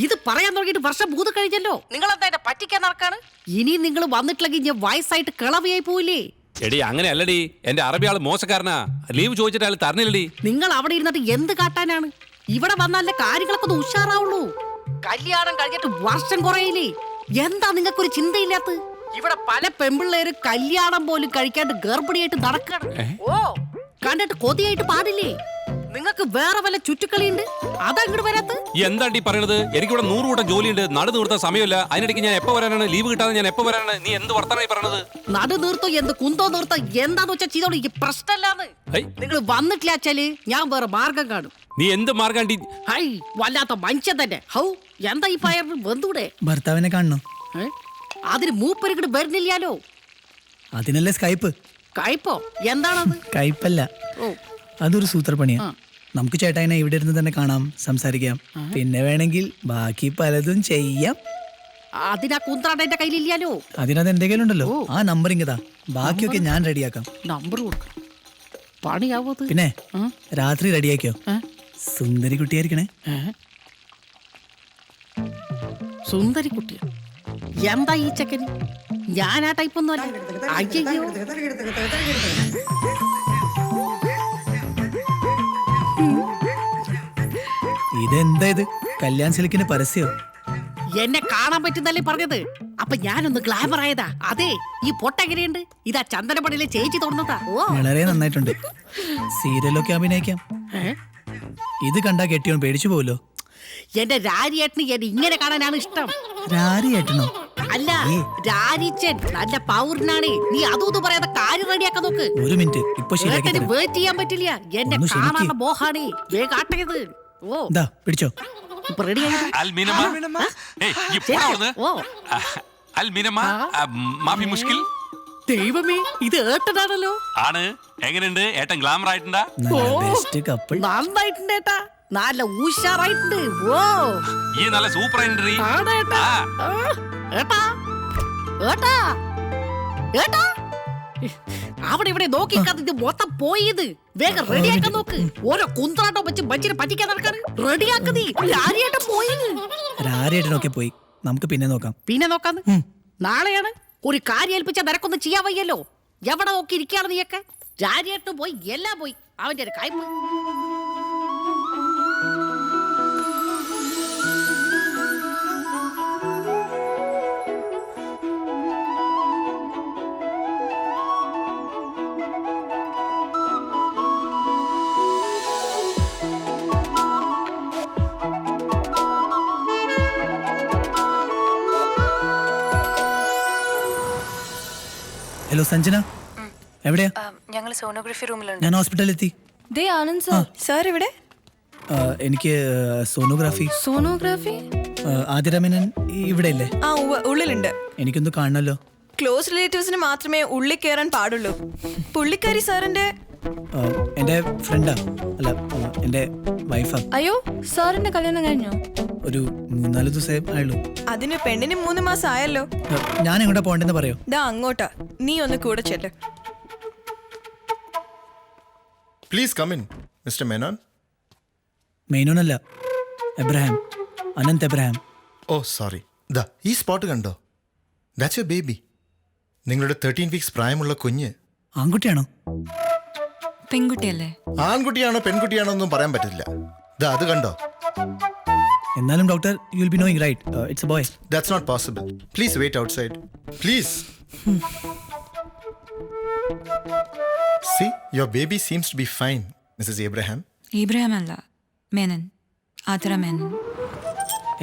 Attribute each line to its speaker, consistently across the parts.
Speaker 1: ഇത് പറയാൻ തുടങ്ങിയിട്ട് വർഷം 3 കഴിഞ്ഞല്ലോ. നിങ്ങൾ എന്താ എന്നെ പറ്റിക്കാൻ നടക്കാണ്? ഇനി നിങ്ങൾ വന്നിട്ടില്ലെങ്കിൽ ഞാൻ വയസ്സായിട്ട് കിളവിയായി പോയില്ലേ?
Speaker 2: എടി അങ്ങനെ അല്ലടി, എന്റെ അറബി ആള് മോശക്കാരനാ. ലീവ് ചോദിച്ചിട്ട് അയാൾ തരണില്ലടി.
Speaker 1: നിങ്ങൾ അവിടെ ഇരുന്നിട്ട് എന്ത് കാട്ടാനാണ്? ഇവിടെ വന്നാലേ കാര്യങ്ങളൊക്കെ ഒന്ന് ഉഷാറാവുള്ളൂ. കല്യാണം കഴിഞ്ഞിട്ട് വർഷം കുറയില്ലേ? എന്താ നിങ്ങൾക്കൊരു ചിന്തയില്ലാത്ത? ഇവിടെ പല പെമ്പിള്ളേരും കല്യാണം പോലും കഴിക്കാണ്ട് ഗർഭിണിയായിട്ട് നടക്കണം. ഓ, കണ്ടിട്ട് കൊതിയായിട്ട് പാടില്ലേ? നിങ്ങൾക്ക് വേറെ വല്ല ചുറ്റുക്കളിയുണ്ട്, അതങ്ങോട്ട് വരാത്ത?
Speaker 2: എന്താണ്ടി പറയണത്? എനിക്കിവിടെ 100 കൂട്ടം ജോലിയുണ്ട്. നടു നിർത്താൻ സമയമില്ല. അതിനിടയ്ക്ക് ഞാൻ എപ്പോ വരാനാണ്? ലീവ് കിട്ടാതെ ഞാൻ എപ്പോ വരാനാണ്? നീ എന്ത് വർത്തമാനമായി പറയണത്?
Speaker 1: നടു നിർത്തോ എന്ത് കുന്തോ നിർത്തോ എന്താന്ന് വെച്ചാൽ ചെയ്തോളൂ. ഈ പ്രശ്നമല്ലാന്ന്. നിങ്ങൾ വന്നിട്ടില്ല വെച്ചാല് ഞാൻ വേറെ മാർഗം കാണും.
Speaker 2: നീ എന്ത് മാർഗാണ്ടി?
Speaker 1: ഹൈ, വല്ലാത്ത മനുഷ്യൻ തന്നെ. ഹൗ, എന്താ ഈ പയറിന് ബന്ധുടെ?
Speaker 3: ഭർത്താവിനെ കാണണോ?
Speaker 1: അതിന് മൂപ്പരിക്കട് വരുന്നില്ലാലോ.
Speaker 3: അതിനല്ലേ സ്കൈപ്പ്.
Speaker 1: കയ്പോ? എന്താണത്?
Speaker 3: കയ്പല്ല,
Speaker 1: ഓ,
Speaker 3: അതൊരു സൂത്രപ്പണിയാ. നമുക്ക് ചേട്ടായിനെ ഇവിടെ ഇരുന്ന് തന്നെ കാണാം, സംസാരിക്കാം. പിന്നെ വേണമെങ്കിൽ ബാക്കി പലതും ചെയ്യാം.
Speaker 1: അതിനാ കുന്ത്രാണ്ട എന്റെ കയ്യിലില്ലാലോ.
Speaker 3: അതിനകത്ത് എന്തെങ്കിലും ഉണ്ടല്ലോ. ആ നമ്പർ ഇങ്ങതാ, ബാക്കിയൊക്കെ ഞാൻ റെഡിയാക്കാം.
Speaker 1: നമ്പർ കൊടുക്ക, പണിയാവോ?
Speaker 3: പിന്നെ രാത്രി റെഡിയാക്കിയോ? സുന്ദരി കുട്ടിയായിരിക്കണേ.
Speaker 1: സുന്ദരി കുട്ടി എന്താ ഈ ചെക്കന്? ഞാൻ ആ ടൈപ്പൊന്നും അല്ല. അയ്യോ,
Speaker 3: ഇതെന്താ ഇത്? കല്യാൺ സിൽക്കിന് പരസ്യോ?
Speaker 1: എന്നെ കാണാൻ പറ്റുന്നല്ലേ പറഞ്ഞത്. അപ്പൊ ഞാനൊന്ന് ഗ്ലാമർ ആയതാ. അതെ, ഈ പൊട്ടെങ്ങനെയുണ്ട്? ഇതാ ചന്ദനപ്പടിയിലെ ചേച്ചി തോന്നുന്നതാ. ഓ,
Speaker 3: വളരെ നന്നായിട്ടുണ്ട്. സീരിയലൊക്കെ അഭിനയിക്കാം. ഇത് കണ്ടാ കെട്ടിയോൻ പേടിച്ചു പോവല്ലോ.
Speaker 1: എന്റെ രാരിയേട്ടന് എന്നെ ഇങ്ങനെ കാണാനാണ് ഇഷ്ടം.
Speaker 3: രാരിയേട്ടനോ?
Speaker 1: അല്ല, രാരിച്ചൻ നല്ല പൗരനാണ്. നീ അതും പറയാതെ കാര്യം റെഡിയാക്കാൻ നോക്ക്.
Speaker 3: ഒരു മിനിറ്റ്, ഇപ്പൊ ശരിയാക്കി തരാം.
Speaker 1: വെയിറ്റ് ചെയ്യാൻ പറ്റില്ല. എന്നെ
Speaker 3: ഒന്ന് ക്ഷമിക്ക്.
Speaker 1: കാണാനുള്ള മോഹാണ്. വേഗം ആട്ടയത്. ഓ,
Speaker 3: ദാ പിടിച്ചോ.
Speaker 1: ഇപ്പൊ റെഡി ആയത്. ദൈവമേ, ഇത് ഏട്ടനാണല്ലോ.
Speaker 2: ആണ്. എങ്ങനെയുണ്ട് ഏട്ടൻ? ഗ്ലാമർ ആയിട്ടുണ്ടാ?
Speaker 3: Best couple.
Speaker 1: നന്നായിട്ടുണ്ട് ഏട്ടാ, നല്ല ഉഷാറായിട്ടുണ്ട്. ഓ,
Speaker 2: ഈ നല്ല സൂപ്പർ എൻട്രി.
Speaker 1: ഏട്ടാ, ഏട്ടാ, ഏട്ടാ, ഏട്ടാ, അവിടെ ഇവിടെ നോക്കി ഇത് മൊത്തം പോയത്. വേഗം റെഡിയാക്കാൻ നോക്ക്. ഓരോ കുന്ത്രാട്ടോ വെച്ച് മനുഷ്യനെ പറ്റിക്കാൻ നടക്കാറ്. റെഡിയാക്കുന്നീ. രാരിയേട്ടൻ പോയി.
Speaker 3: രാരിയേട്ടനൊക്കെ പോയി, നമുക്ക് പിന്നെ നോക്കാം.
Speaker 1: പിന്നെ നോക്കാന്ന്. നാളെയാണ് ഒരു കാര്യം ഏൽപ്പിച്ച നിനക്കൊന്നും ചെയ്യാൻ വയ്യല്ലോ. എവിടെ നോക്കി ഇരിക്കുകയാണ് നീയൊക്കെ? രാരിയേട്ടനും പോയി, എല്ലാം പോയി. അവന്റെ ഒരു കയ്പ്.
Speaker 3: ഹലോ സഞ്ജന, എവിടെയാ?
Speaker 4: ഞങ്ങൾ സോണോഗ്രഫി റൂമിലുണ്ട്.
Speaker 3: ഞാൻ ഹോസ്പിറ്റലിൽ എത്തി.
Speaker 4: ദേ ആനന്ദ് സർ. സർ എവിടെ?
Speaker 3: എനിക്ക് സോണോഗ്രാഫി.
Speaker 4: സോണോഗ്രാഫി?
Speaker 3: ആതിരമേനൻ ഇവിടെ ഇല്ലേ?
Speaker 4: ആ, ഉള്ളിലുണ്ട്.
Speaker 3: എനിക്കൊന്ന് കാണണല്ലോ.
Speaker 4: ക്ലോസ് റിലേറ്റീവ്സിന് മാത്രമേ ഉള്ളിൽ കയറാൻ പാടുള്ളൂ. പുള്ളിക്കാരി സാറിന്റെ
Speaker 3: എൻ്റെ ഫ്രണ്ടാ. അല്ല, എൻ്റെ വൈഫാ.
Speaker 4: അയ്യോ, സാറിന്റെ കല്യാണം കഴിഞ്ഞോ?
Speaker 3: ഒരു 3-4 ദിവസമേ ആയുള്ളൂ.
Speaker 4: അതിന് പെണ്ണിന് 3 മാസം ആയല്ലോ.
Speaker 3: ഞാൻ എങ്ങോട്ടാ പോകണ്ടെന്ന് പറയോ?
Speaker 4: ദാ അങ്ങോട്ടാ, നീ ഒന്ന് കൂടെ ചെല്ല്.
Speaker 5: Please come in mister Menon.
Speaker 3: മെയിനോനല്ല, Abraham, Anant Abraham.
Speaker 5: Oh sorry. ദാ ഈ സ്പോട്ട് കണ്ടോ? That's your baby. നിങ്ങളുടെ 13 വീക്സ് പ്രായമുള്ള കുഞ്ഞ്.
Speaker 3: ആൺകുട്ടിയാണോ?
Speaker 4: പെൺകുട്ടിയല്ലേ?
Speaker 5: ആൺകുട്ടിയാണോ പെൺകുട്ടിയാണോ ഒന്നും പറയാൻ പറ്റില്ല. ദാ അത് കണ്ടോ?
Speaker 3: എന്നാലും doctor, you will be knowing right? It's a boy.
Speaker 5: That's not possible. Please wait outside. Please. See, your baby seems to be fine, Mrs. Abraham.
Speaker 6: Ibrahim അല്ല, മേനൻ, ആതിര മേനൻ.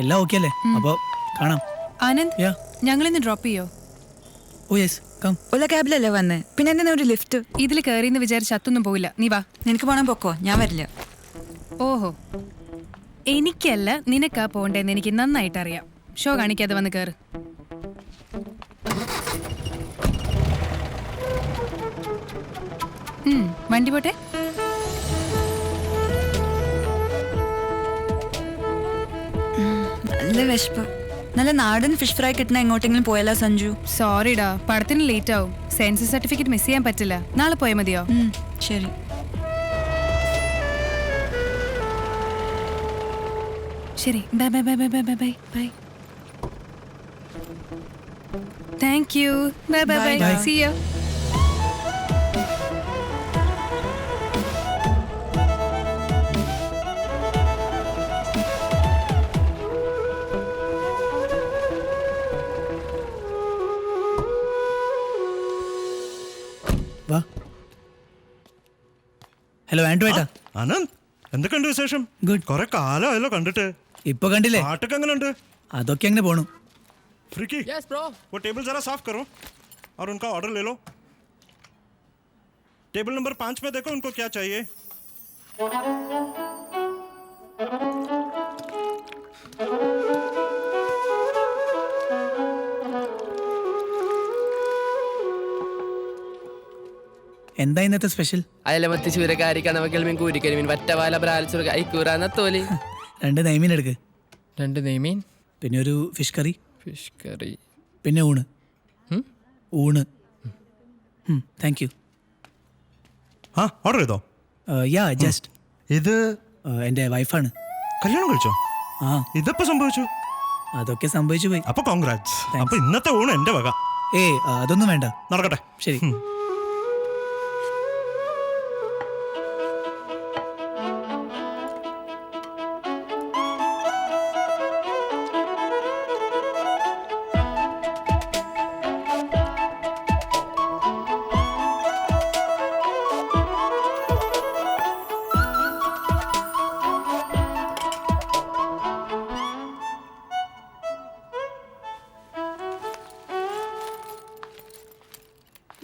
Speaker 3: എല്ലാം ഓക്കെ അല്ലേ? അപ്പോൾ കാണാം.
Speaker 6: ആനന്ദ്,
Speaker 3: യാ.
Speaker 6: ഞങ്ങളിന്ന് ഡ്രോപ്പ് ചെയ്യോ?
Speaker 3: Oh yes, come.
Speaker 6: ഉള്ള ക്യാബിലല്ലേ വന്ന്, പിന്നെ എന്തിനാ ഒരു ലിഫ്റ്റ്?
Speaker 7: ഇതിൽ കയറിയെന്ന് വിചാരിച്ച് അത്തൊന്നും പോയില്ല. നീ വാ.
Speaker 6: നിനക്ക് പോണം, പൊക്കോ, ഞാൻ വരില്ല.
Speaker 7: ഓഹോ, എനിക്കല്ല നിനക്കാ പോണ്ടേന്ന് എനിക്ക് നന്നായിട്ട് അറിയാം. ഷോ കാണിക്കാതെ വന്ന് കയറ്. വണ്ടി പോട്ടെ.
Speaker 6: നല്ല വിശപ്പ്. നല്ല നാടൻ ഫിഷ് ഫ്രൈ കിട്ടണ എങ്ങോട്ടെങ്കിലും പോയാലോ സഞ്ജു?
Speaker 7: സോറിടാ, പടത്തിന് ലേറ്റ് ആവും. സെൻസസ് സർട്ടിഫിക്കറ്റ് മിസ് ചെയ്യാൻ പറ്റില്ല. നാളെ പോയാൽ മതിയോ?
Speaker 6: ശരി.
Speaker 7: ശരി. ശരി bye bye bye bye bye bye bye bye. Thank you. Bye bye bye.
Speaker 3: Bye.
Speaker 7: See you.
Speaker 3: വാ. ഹലോ ആൻഡ്രു ഏട്ടാ.
Speaker 8: അനന്ത് എന്തൊക്കെയുണ്ട് വിശേഷം?
Speaker 3: Good.
Speaker 8: കുറെ കാലമായല്ലോ കണ്ടിട്ട്.
Speaker 3: ഇപ്പൊ കണ്ടില്ലേ,
Speaker 8: പാട്ടൊക്കെ എങ്ങനെയുണ്ട്?
Speaker 3: അതൊക്കെ അങ്ങനെ പോണു.
Speaker 8: फ्रिकी वो टेबल जरा साफ करो और उनका ऑर्डर ले लो. टेबल नंबर 5 में देखो उनको क्या चाहिए.
Speaker 3: എന്താ ഇന്നത്തെ സ്പെഷ്യൽ?
Speaker 9: അയലമത്തി ചൂരക്കാരി കണവക്കൽമീൻ കൂരിക്കരിമീൻ വറ്റവാല ബ്രാൽച്ചുര ഐക്കൂറാന്ന തോലി
Speaker 3: 2 നെയ്മീൻ എടുക്ക്,
Speaker 9: 2 നെയ്മീൻ
Speaker 3: പിന്നെ ഒരു ഫിഷ് കറി,
Speaker 9: ഫിഷ് കറി
Speaker 3: പിന്നെ ഊണ്. ഊണ്. Thank you.
Speaker 8: हाँ ऑर्डर ചെയ്തോ?
Speaker 3: യാ ജസ്റ്റ്.
Speaker 8: ഇത്
Speaker 3: എൻ്റെ വൈഫാണ്.
Speaker 8: കല്യാണം കഴിച്ചോ?
Speaker 3: ആ,
Speaker 8: ഇതെപ്പോ സംഭവിച്ചു?
Speaker 3: അതൊക്കെ സംഭവിച്ചു പോയി.
Speaker 8: അപ്പൊ കോൺഗ്രാറ്റ്സ്. അപ്പൊ ഇന്നത്തെ ഊണ് എന്റെ വക.
Speaker 3: അതൊന്നും വേണ്ട.
Speaker 8: നടക്കട്ടെ.
Speaker 3: ശരി.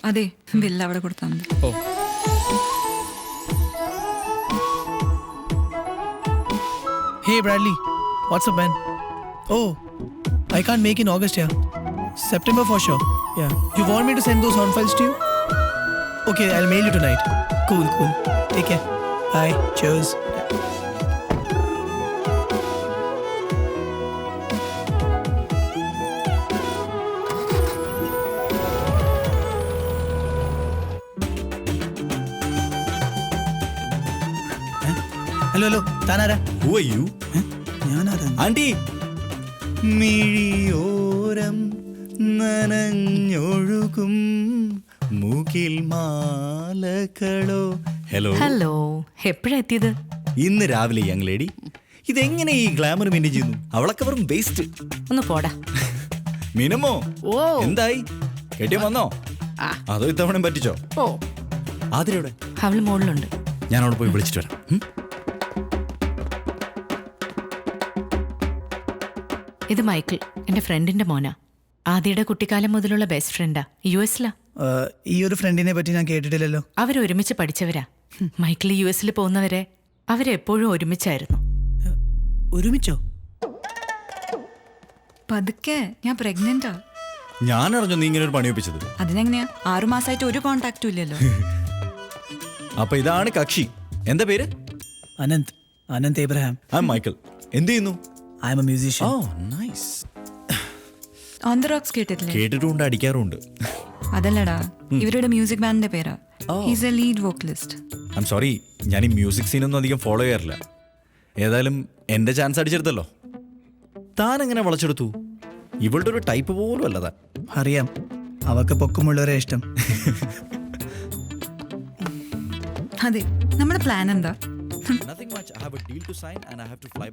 Speaker 6: അതെ, ബില്ല് അവിടെ കൊടുത്താൽ മതി.
Speaker 9: ഓ
Speaker 3: Hey Bradley, what's up man? Oh, I can't make in August, yeah. September for sure. Yeah. You want me to send those sound files to you? Okay, I'll mail you tonight. Cool. Take care. Bye. Cheers. Hello താനാരാ?
Speaker 10: Who are you?
Speaker 3: ഞാനാരാ?
Speaker 10: Aunty. മിഴിയോരം നനഞ്ഞൊഴുകും മൂക്കിൽ മാലകളോ. Hello.
Speaker 11: Hello, എപ്പോഴാ എത്തിയത്?
Speaker 10: ഇന്ന് രാവിലെ യങ് ലേഡി. ഇതെങ്ങനെ ഈ ഗ്ലാമർ മെയിൻറ്റെയിൻ ചെയ്യുന്നു? അവളൊക്കെ വെറും വേസ്റ്റ്.
Speaker 11: ഒന്ന് പോടാ.
Speaker 10: മിനമോ,
Speaker 11: ഓ
Speaker 10: എന്തായി? കെട്ടിയോ വന്നോ? അതോ ഇത്തവണ പറ്റിച്ചോ?
Speaker 11: ഓ,
Speaker 10: ആതിരയുടെ
Speaker 11: അവള് മുകളിലുണ്ട്.
Speaker 10: ഞാൻ അവിടെ പോയി വിളിച്ചിട്ട് വരാം.
Speaker 11: ഇത് മൈക്കിൾ, എന്റെ ഫ്രണ്ടിന്റെ മോനാ. ആദിയുടെ കുട്ടിക്കാലം മുതലുള്ള ബെസ്റ്റ് ഫ്രണ്ടാ. US-ലാ.
Speaker 3: ഈ ഒരു ഫ്രണ്ടിനെ പറ്റി ഞാൻ കേട്ടിട്ടില്ലല്ലോ.
Speaker 11: അവരൊരുമിച്ച് പഠിച്ചവരാ. മൈക്കിൾ US-ൽ പോകുന്നവരെ അവരെപ്പോഴും ഒരുമിച്ചായിരുന്നു.
Speaker 3: ഒരുമിച്ചോ?
Speaker 6: പതുക്കെ, ഞാൻ പ്രഗ്നന്റാ.
Speaker 10: ഞാൻ അറിഞ്ഞു നീ ഇങ്ങനെ ഒരു പണി ഒപ്പിച്ചത്.
Speaker 6: അതിനെങ്ങനെയാ? 6 മാസമായിട്ട് ഒരു കോണ്ടാക്റ്റും ഇല്ലല്ലോ.
Speaker 10: അപ്പൊ ഇതാണ് കക്ഷി. എന്താ പേര്?
Speaker 3: അനന്ത് എബ്രഹാം.
Speaker 10: മൈക്കിൾ. എന്ത് ചെയ്യുന്നു?
Speaker 3: I am a musician.
Speaker 10: Oh, nice.
Speaker 6: On the rocks കേട്ടിട്ടില്ലേ?
Speaker 10: കേട്ടിട്ടുണ്ട്, അടിക്കാറുണ്ട്.
Speaker 6: അതല്ലടാ, ഇവരുടെ മ്യൂസിക് ബാൻഡിന്റെ പേരാ. He's A lead vocalist.
Speaker 10: I am sorry, ഞാൻ ഈ മ്യൂസിക് സീനൊന്നും അധികം ഫോളോ ചെയ്യാറില്ല. ഏതായാലും എന്റെ ചാൻസ് അടിച്ചെടുത്തല്ലോ. താൻ എങ്ങനെ വളച്ചെടുത്തു? ഇവളുടെ ഒരു ടൈപ്പ് പോലും അല്ലതാ.
Speaker 3: അറിയാം, അവർക്ക് പൊക്കമുള്ളവരെ ഇഷ്ടം.
Speaker 6: അതെ, നമ്മുടെ പ്ലാൻ എന്താ?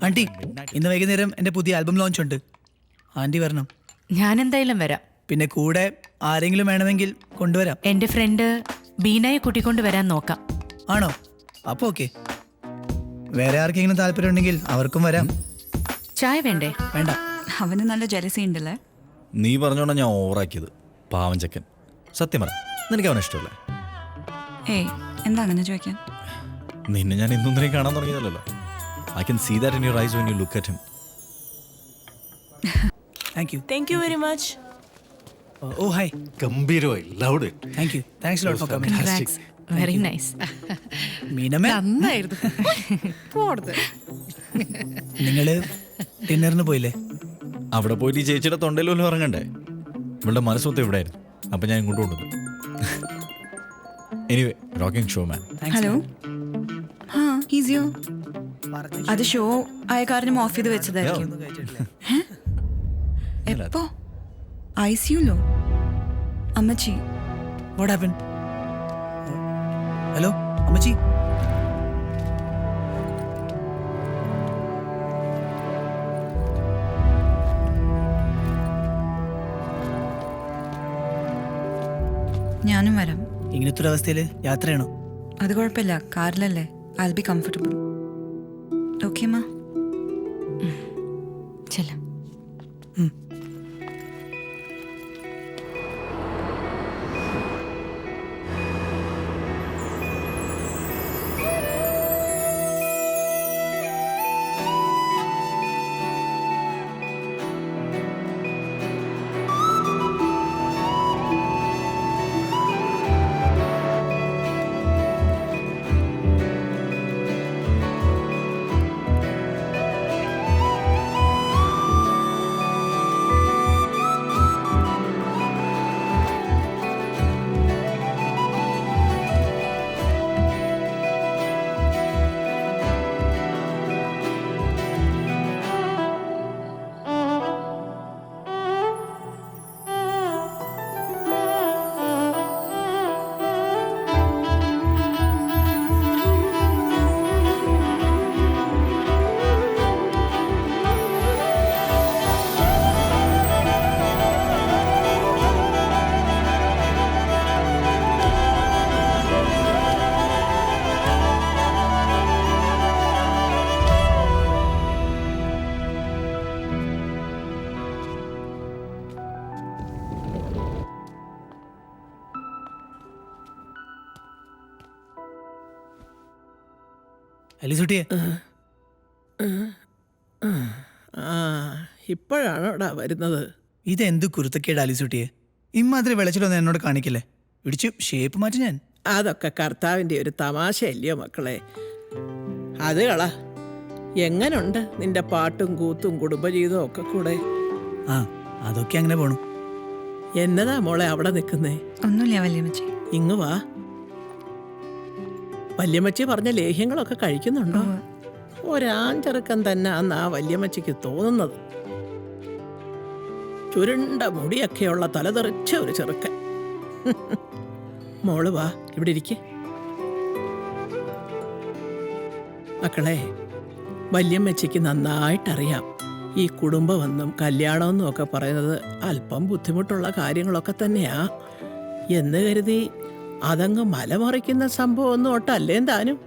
Speaker 3: ആന്റി, ഇന്ന് വൈകുന്നേരം എന്റെ പുതിയ ആൽബം ലോഞ്ച് ഉണ്ട്. ആന്റി വരണം.
Speaker 11: ഞാൻ എന്തായാലും വരാം.
Speaker 3: പിന്നെ കൂടെ ആരെങ്കിലും വേണമെങ്കിൽ കൊണ്ടുവരാം.
Speaker 11: എന്റെ ഫ്രണ്ട് ബീനയെ കൂട്ടിക്കൊണ്ട് വരാൻ നോക്കാം.
Speaker 3: ആണോ? അപ്പൊ ഓക്കെ. വേറെ ആർക്കെങ്കിലും താല്പര്യം ഉണ്ടെങ്കിൽ അവർക്കും വരാം.
Speaker 11: ചായ വേണ്ടേ?
Speaker 3: വേണ്ട.
Speaker 6: അവന് നല്ല ജലസി ഉണ്ടല്ലേ.
Speaker 10: നീ പറഞ്ഞോണ്ടാ ഞാൻ ഓവറാക്കിയത്. പാവം ചെക്കൻ. സത്യം പറ, നിനക്ക് അവനെ ഇഷ്ടമല്ലേ?
Speaker 6: ഏയ്, എന്താണെന്ന് ചോദിക്കാൻ?
Speaker 10: നിന്നെ ഞാൻ ഇന്നൊന്നിനെ കാണാൻ തുടങ്ങിയതല്ലോ. I can see that in your eyes when you look at him.
Speaker 3: Thank you very much. Oh, hi.
Speaker 10: ഗംഭീരമായി. Loved it.
Speaker 3: Thank you. Thanks a lot for coming.
Speaker 11: Congrats. Very nice.
Speaker 3: മീനമ്മേ,
Speaker 1: നന്നായിരുന്നു. പോടത്.
Speaker 3: നിങ്ങള് ഡിന്നറിന് പോയില്ലേ?
Speaker 10: അവിടെ പോയിട്ട് ഈ ചേച്ചിയുടെ തൊണ്ടയിൽ പോലും ഇറങ്ങണ്ടേ? ഇവളുടെ മനസ്സൊത്ത് എവിടെയായിരുന്നു. അപ്പൊ ഞാൻ ഇങ്ങോട്ട് കൊണ്ടുവന്നു. എനിവേ, റോക്കിംഗ് ഷോ മാൻ.
Speaker 6: ഹലോ. ഹാ, ഹീസ് യു. അത് ഷോ ആയ കാരണം ഓഫ് ചെയ്ത് വെച്ചതായിരിക്കും. എപ്പോ? ICU-ലോ? അമ്മച്ചി.
Speaker 3: What happened? Hello, അമ്മച്ചി.
Speaker 6: ഞാനും വരാം.
Speaker 3: ഇങ്ങനത്തെ ഒരു അവസ്ഥയിൽ യാത്രയാണോ?
Speaker 6: അത് കുഴപ്പമില്ല, കാറിലല്ലേ. I'll be comfortable. Okay, ma? ചെല്ലാം.
Speaker 3: അലിസുട്ടിയെ,
Speaker 12: ഇപ്പോഴാണോടാ വരുന്നത്?
Speaker 3: ഇതെന്ത് കുരുത്തക്കേട് അലിസുട്ടിയെ? ഇമ്മാതിരി വെളച്ചിലൊന്നും എന്നോട് കാണിക്കില്ലേ? ഇടിച്ചു ഷേപ്പ് മാറ്റി ഞാൻ.
Speaker 12: അതൊക്കെ കർത്താവിൻ്റെ ഒരു തമാശയല്ലയോ മക്കളെ? അത് കള. എങ്ങനുണ്ട് നിന്റെ പാട്ടും കൂത്തും കുടുംബജീവിതവും ഒക്കെ കൂടെ?
Speaker 3: ആ, അതൊക്കെ അങ്ങനെ പോണു.
Speaker 12: എന്നതാ മോളെ അവിടെ നിൽക്കുന്നേ?
Speaker 6: ഒന്നുമില്ല വല്യമ്മച്ചി.
Speaker 12: ഇങ്ങ് വാ. വല്യമ്മച്ചി പറഞ്ഞ ലേഹ്യങ്ങളൊക്കെ കഴിക്കുന്നുണ്ടോ? ഒരാഞ്ചെറുക്കൻ തന്നെ അന്ന് ആ വല്യമ്മച്ചിക്ക് തോന്നുന്നത്. ചുരുണ്ട മുടിയൊക്കെയുള്ള തലതെറിച്ച ഒരു ചെറുക്കൻ. മോള് വാ, ഇവിടെ ഇരിക്കെ. മക്കളെ, വല്യമ്മച്ചിക്ക് നന്നായിട്ടറിയാം ഈ കുടുംബമെന്നും കല്യാണമെന്നും ഒക്കെ പറയുന്നത് അല്പം ബുദ്ധിമുട്ടുള്ള കാര്യങ്ങളൊക്കെ തന്നെയാ. എന്ന് കരുതി അതങ്ങ് മലമറിക്കുന്ന സംഭവമൊന്നും ഒട്ടല്ലേ താനും.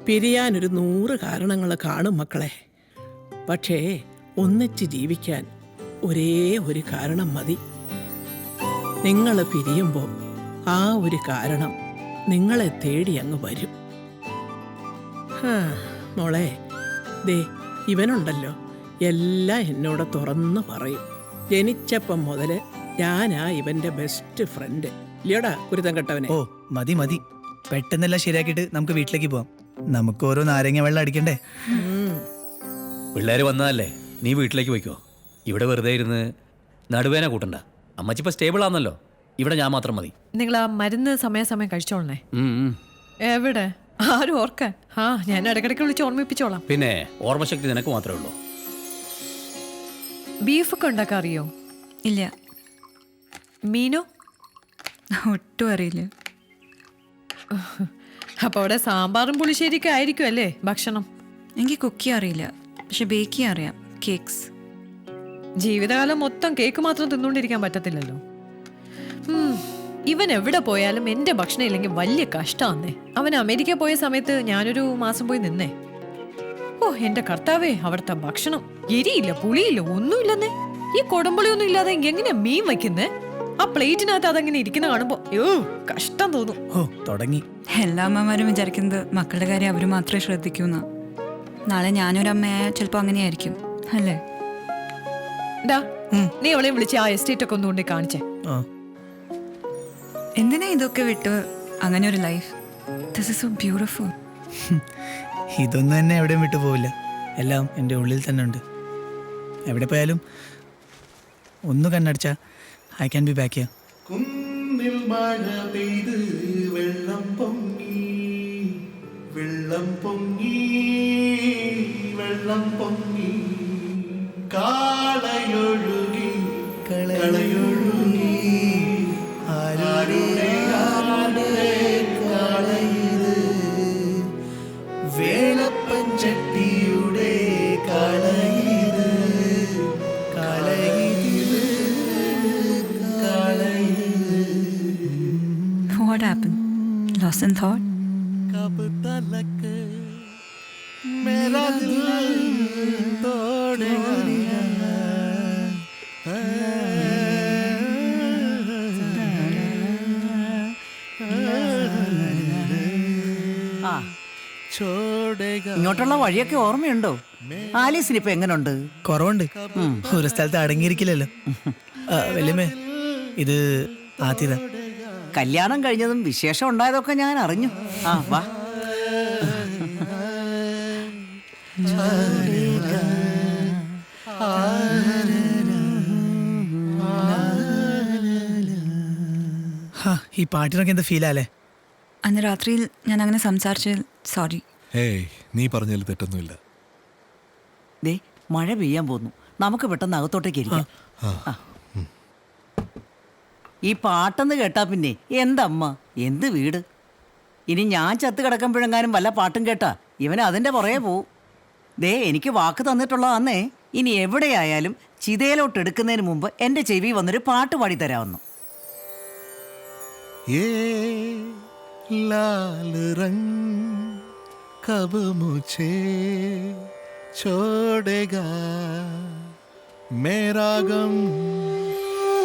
Speaker 12: പിരിയാനൊരു 100 കാരണങ്ങൾ കാണും മക്കളെ. പക്ഷേ ഒന്നിച്ച് ജീവിക്കാൻ ഒരേ ഒരു കാരണം മതി. നിങ്ങൾ പിരിയുമ്പോൾ ആ ഒരു കാരണം നിങ്ങളെ തേടി അങ്ങ് വരും. മോളെ, ദേ ഇവനുണ്ടല്ലോ, എല്ലാം എന്നോട് തുറന്നു പറയും. ജനിച്ചപ്പം മുതൽ ഞാനാ ഇവന്റെ ബെസ്റ്റ് ഫ്രണ്ട്. ഇല്ലയോടാ കുരുത്തം കെട്ടവനെ?
Speaker 3: ഓ മതി മതി, പെട്ടെന്നെല്ലാം ശരിയാക്കിയിട്ട് നമുക്ക് വീട്ടിലേക്ക് പോവാം. നമുക്ക് ഓരോ നാരങ്ങ വെള്ളം അടിക്കണ്ടേ?
Speaker 10: പിള്ളേർ വന്നതല്ലേ, നീ വീട്ടിലേക്ക് പോയിക്കോ. ഇവിടെ വെറുതെ ഇരുന്ന് നടുവേന കൂട്ടണ്ട. അമ്മച്ചി ഇപ്പൊ സ്റ്റേബിൾ ആണല്ലോ. ഇവിടെ ഞാൻ മാത്രം മതി.
Speaker 13: നിങ്ങൾ ആ മരുന്ന് സമയാസമയം കഴിച്ചോളണേ. എവിടെ ആരും ഓർക്കാൻ? ഞാൻ ഇടയ്ക്കിടയ്ക്ക് വിളിച്ച് ഓർമ്മിപ്പിച്ചോളാം.
Speaker 10: പിന്നെ ഓർമ്മശക്തി നിനക്ക് മാത്രമേ ഉള്ളൂ.
Speaker 13: ബീഫൊക്കെ ഉണ്ടാക്കാൻ അറിയോ?
Speaker 6: ഇല്ല.
Speaker 13: മീനോ?
Speaker 6: ഒട്ടും അറിയില്ല.
Speaker 13: അപ്പൊ അവിടെ സാമ്പാറും പുളിശ്ശേരിയൊക്കെ ആയിരിക്കും അല്ലേ ഭക്ഷണം?
Speaker 6: എനിക്ക് കുക്ക് ചെയ്യാൻ അറിയില്ല, പക്ഷെ ബേക്ക് ചെയ്യാൻ അറിയാം. കേക്ക്സ്.
Speaker 13: ജീവിതകാലം മൊത്തം കേക്ക് മാത്രം തിന്നുകൊണ്ടിരിക്കാൻ പറ്റത്തില്ലല്ലോ. ഇവൻ എവിടെ പോയാലും എന്റെ ഭക്ഷണം ഇല്ലെങ്കിൽ വലിയ കഷ്ടമാന്നേ. അവൻ അമേരിക്ക പോയ സമയത്ത് ഞാനൊരു മാസം പോയി നിന്നേ. ഓ എന്റെ കർത്താവേ, അവിടുത്തെ ഭക്ഷണം എരിയില്ല, പുളിയില്ല, ഒന്നുമില്ലെന്നേ. ഈ കൊടമ്പുളിയൊന്നും ഇല്ലാതെ എങ്ങനെയാ മീൻ വയ്ക്കുന്നേ? ആ പ്ലേറ്റിനകത്ത് അതങ്ങനെ ഇരിക്കുന്ന കാണുമ്പോ കഷ്ടം തോന്നും.
Speaker 3: ഓ തുടങ്ങി.
Speaker 6: എല്ലാ അമ്മമാരും വിചാരിക്കുന്നത് മക്കളുടെ കാര്യം അവര് മാത്രമേ ശ്രദ്ധിക്കൂന്ന. നാളെ ഞാനൊരു അമ്മയായ ചിലപ്പോ അങ്ങനെയായിരിക്കും അല്ലേ?
Speaker 13: നീ അവളെ വിളിച്ച് ആ എസ്റ്റേറ്റ് ഒക്കെ ഒന്നുകൊണ്ട് കാണിച്ചേ.
Speaker 6: എന്തിനാ ഇതൊക്കെ വിട്ട് അങ്ങനെ ഒരു life? This is so beautiful.
Speaker 3: ഇതൊന്നും തന്നെ എവിടെയും വിട്ടു പോവില്ല. എല്ലാം എൻ്റെ ഉള്ളിൽ തന്നെ ഉണ്ട്. എവിടെ പോയാലും ഒന്ന് കണ്ണടിച്ചാ I can be back here. കുന്നിൽ മഴ പെയ്ത് വെള്ളം പൊങ്ങി വെള്ളം പൊങ്ങി വെള്ളം പൊങ്ങി കാളയൊഴുകി കളയൊഴുകി ആരുടെ കാളയത് വേളപ്പഞ്ചട്ടിയുടെ കാളയത് കാളയത് കാളയത്.
Speaker 6: What happened? Lost in thought?
Speaker 3: कब तलक मेरा दिल तोड़ेगा.
Speaker 1: ആ ഇങ്ങോട്ടുള്ള വഴിയൊക്കെ ഓർമ്മയുണ്ടോ? ആലീസിന് ഇപ്പൊ എങ്ങനുണ്ട്?
Speaker 3: കുറവുണ്ട്. ഒരു സ്ഥലത്ത് അടങ്ങിയിരിക്കില്ലല്ലോ. വല്യമ്മേ, ഇത് ആതിര.
Speaker 1: കല്യാണം കഴിഞ്ഞതും വിശേഷം ഉണ്ടായതൊക്കെ ഞാൻ അറിഞ്ഞു. ആ വാ.
Speaker 3: ഈ പാട്ടിനൊക്കെ എന്താ ഫീലല്ലേ?
Speaker 6: അന്ന് രാത്രിയിൽ ഞാൻ അങ്ങനെ സംസാരിച്ചതിൽ സോറി.
Speaker 14: ഏയ്, നീ പറഞ്ഞതിൽ തെറ്റൊന്നുമില്ല.
Speaker 1: ദേ മഴ പെയ്യാൻ പോന്നു, നമുക്ക് പെട്ടെന്ന് അകത്തോട്ടേക്ക് ഇരിക്കാം. ഈ പാട്ടെന്ന് കേട്ടാ പിന്നെ എന്തമ്മ എന്ത് വീട്. ഇനി ഞാൻ ചത്ത് കിടക്കുമ്പോഴെങ്ങാനും വല്ല പാട്ടും കേട്ടാ ഇവൻ അതിൻ്റെ പുറകെ പോവും. ദേ എനിക്ക് വാക്ക് തന്നിട്ടുള്ളതാന്നേ, ഇനി എവിടെയായാലും ചിതയിലോട്ട് എടുക്കുന്നതിന് മുമ്പ് എൻ്റെ ചെവി വന്നൊരു പാട്ട് പാടിത്തരാമെന്നു.
Speaker 3: लाल रंग कब मुझे छोड़ेगा, मेरा गम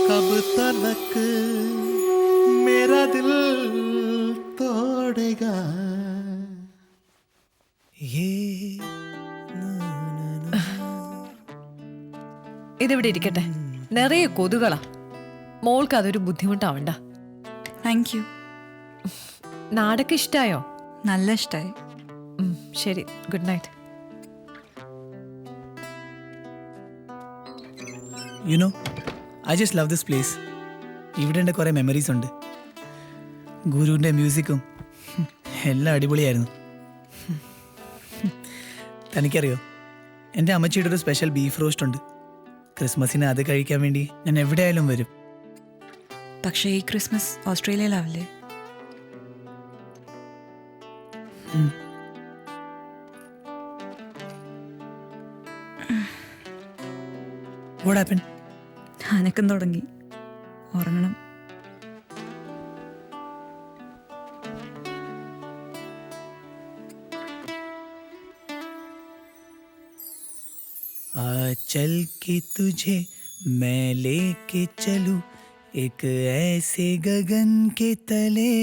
Speaker 3: कब तलक मेरा दिल तोड़ेगा.
Speaker 13: ഇതിവിടെ ഇരിക്കട്ടെ, നിറയെ കൊതുകളാ. മോൾക്ക് അതൊരു ബുദ്ധിമുട്ടാവണ്ട.
Speaker 6: Thank you.
Speaker 13: നാടൊക്കെ ഇഷ്ടായോ?
Speaker 6: നല്ല ഇഷ്ടമായി.
Speaker 13: ശരി, good night.
Speaker 3: You know, I just love this place. ഇവിടെ എൻ്റെ കുറേ മെമ്മറീസ് ഉണ്ട്. ഗുരുവിൻ്റെ മ്യൂസിക്കും എല്ലാം അടിപൊളിയായിരുന്നു. തനിക്കറിയോ, എൻ്റെ അമ്മച്ചിയുടെ ഒരു സ്പെഷ്യൽ ബീഫ് റോസ്റ്റ് ഉണ്ട്. ക്രിസ്മസിന് അത് കഴിക്കാൻ വേണ്ടി ഞാൻ എവിടെയായാലും വരും.
Speaker 6: പക്ഷേ ഈ ക്രിസ്മസ് ഓസ്ട്രേലിയയിലാവില്ലേ?
Speaker 3: What happened?
Speaker 6: അനക്കം തുടങ്ങി, ഉറങ്ങണം.
Speaker 3: चल के तुझे मैं लेके चलूं एक ऐसे गगन के तले,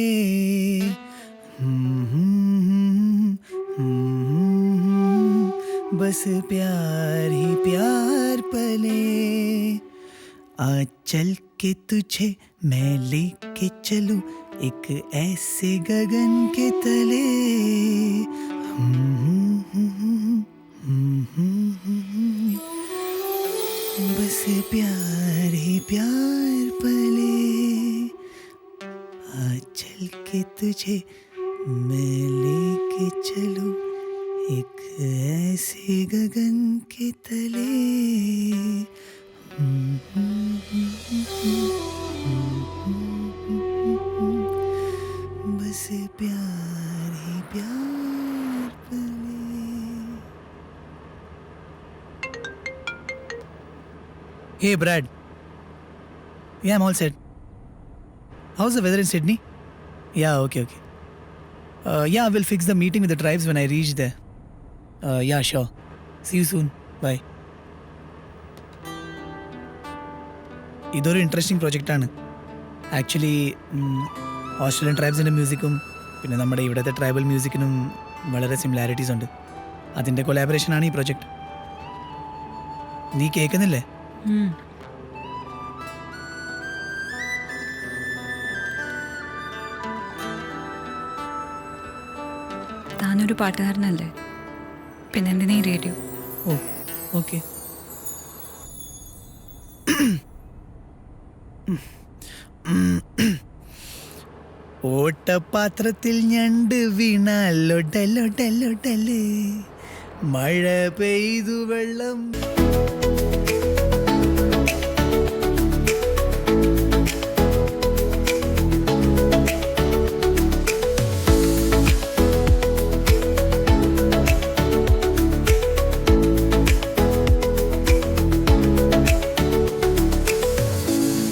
Speaker 3: बस प्यार ही प्यार पले. आ चल के तुझे मैं लेके चलूं एक ऐसे गगन के तले, बस प्यार ही प्यार पले. आ चल के तुझे मैं लेके चलूं एक ऐसे गगन के तले, बस प्यार ही प्यार पले. Hey Brad. Yeah, I'm all set. How's the weather in Sydney? Yeah, okay. Yeah, we'll fix the meeting with the tribes when I reach there. Yeah, sure. See you soon. Bye. ഇതൊരു interesting പ്രൊജക്റ്റാണ് actually. Australian ട്രൈബ്സിൻ്റെ മ്യൂസിക്കും പിന്നെ നമ്മുടെ ഇവിടുത്തെ tribal മ്യൂസിക്കിനും വളരെ similarities ഉണ്ട്. അതിൻ്റെ കൊളാബറേഷനാണ് ഈ project. നീ കേൾക്കുന്നില്ലേ?
Speaker 6: താനൊരു പാട്ടുകാരനല്ലേ, പിന്നെ എന്തിനാ ഈ റേഡിയോ?
Speaker 3: ഓ ഓക്കെ. ഓട്ടപാത്രത്തിൽ ഞണ്ട് വീണാലൊടലൊടലൊടല് മഴ പെയ്തു വെള്ളം